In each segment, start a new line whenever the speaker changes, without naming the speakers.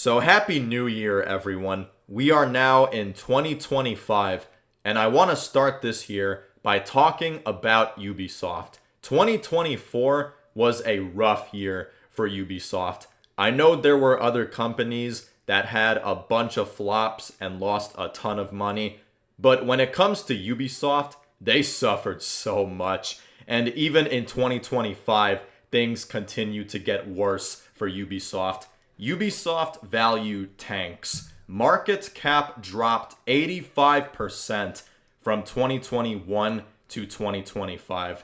So happy new year, everyone. We are now in 2025, and I want to start this year by talking about Ubisoft. 2024 was a rough year for Ubisoft. I know there were other companies that had a bunch of flops and lost a ton of money, but when it comes to Ubisoft, they suffered so much. And even in 2025, things continue to get worse for Ubisoft. Ubisoft value tanks. Market cap dropped 85% from 2021 to 2025.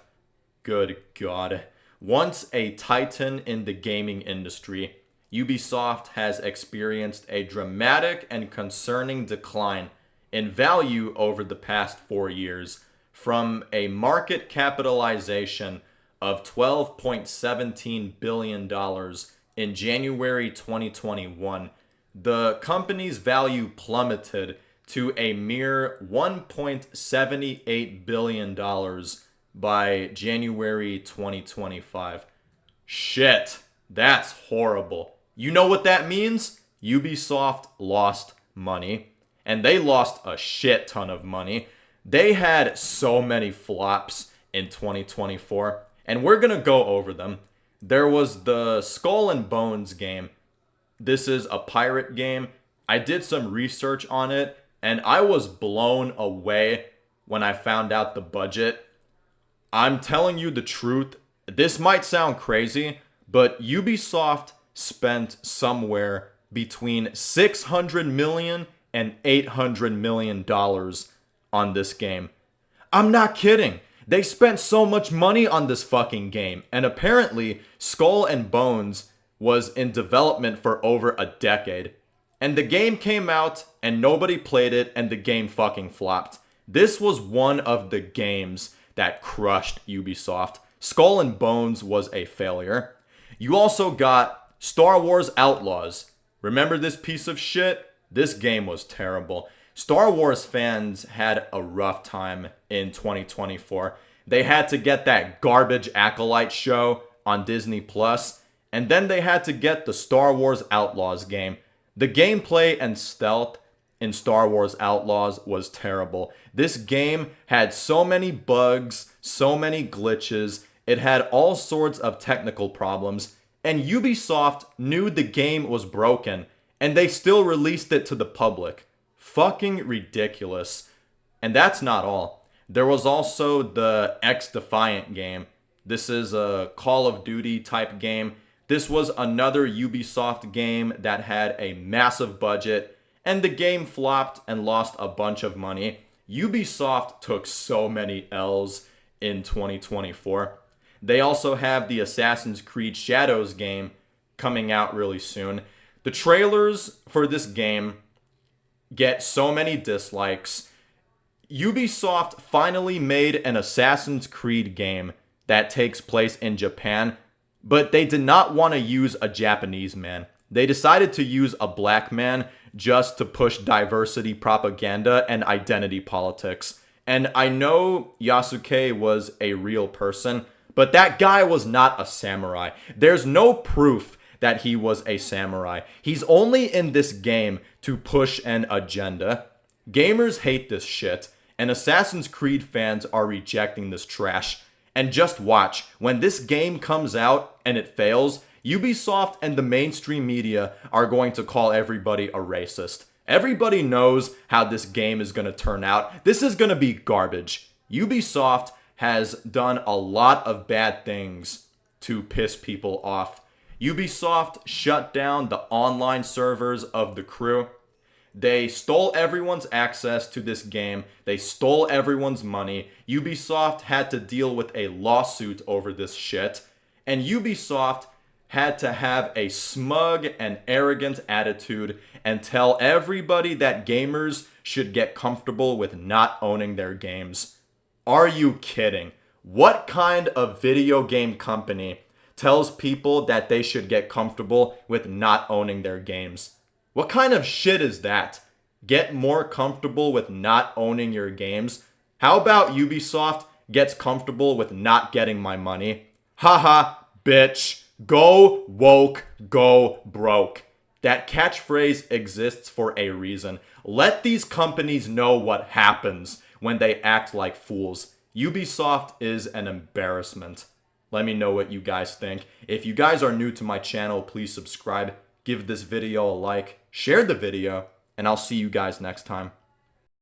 Good God. Once a titan in the gaming industry, Ubisoft has experienced a dramatic and concerning decline in value over the past 4 years, from a market capitalization of $12.17 billion in January 2021. The company's value plummeted to a mere $1.78 billion by January 2025. Shit, that's horrible. You know what that means? Ubisoft lost money, and they lost a shit ton of money. They had so many flops in 2024, and we're gonna go over them. There was the Skull and Bones game. This is a pirate game. I did some research on it, and I was blown away when I found out the budget. I'm telling you the truth. This might sound crazy, but Ubisoft spent somewhere between $600 million and $800 million on this game. I'm not kidding. They spent so much money on this fucking game, and apparently Skull and Bones was in development for over a decade. And the game came out, and nobody played it, and the game fucking flopped. This was one of the games that crushed Ubisoft. Skull and Bones was a failure. You also got Star Wars Outlaws. Remember this piece of shit? This game was terrible. Star Wars fans had a rough time in 2024. They had to get that garbage Acolyte show on Disney Plus, and then they had to get the Star Wars Outlaws game. The gameplay and stealth in Star Wars Outlaws was terrible. This game had so many bugs, so many glitches. It had all sorts of technical problems, and Ubisoft knew the game was broken, and they still released it to the public. Fucking ridiculous. And that's not all. There was also the X-Defiant game. This is a Call of Duty type game. This was another Ubisoft game that had a massive budget, and the game flopped and lost a bunch of money. Ubisoft took so many L's in 2024. They also have the Assassin's Creed Shadows game coming out really soon. The trailers for this game get so many dislikes. Ubisoft finally made an Assassin's Creed game that takes place in Japan, but they did not want to use a Japanese man. They decided to use a black man just to push diversity propaganda and identity politics. And I know Yasuke was a real person, but that guy was not a samurai. There's no proof that he was a samurai. He's only in this game to push an agenda. Gamers hate this shit, and Assassin's Creed fans are rejecting this trash. And just watch, when this game comes out and it fails, Ubisoft and the mainstream media are going to call everybody a racist. Everybody knows how this game is going to turn out. This is going to be garbage. Ubisoft has done a lot of bad things to piss people off. Ubisoft shut down the online servers of The Crew. They stole everyone's access to this game. They stole everyone's money. Ubisoft had to deal with a lawsuit over this shit. And Ubisoft had to have a smug and arrogant attitude and tell everybody that gamers should get comfortable with not owning their games. Are you kidding? What kind of video game company tells people that they should get comfortable with not owning their games? What kind of shit is that? Get more comfortable with not owning your games? How about Ubisoft gets comfortable with not getting my money? Haha, bitch. Go woke, go broke. That catchphrase exists for a reason. Let these companies know what happens when they act like fools. Ubisoft is an embarrassment. Let me know what you guys think. If you guys are new to my channel, please subscribe, give this video a like, share the video, and I'll see you guys next time.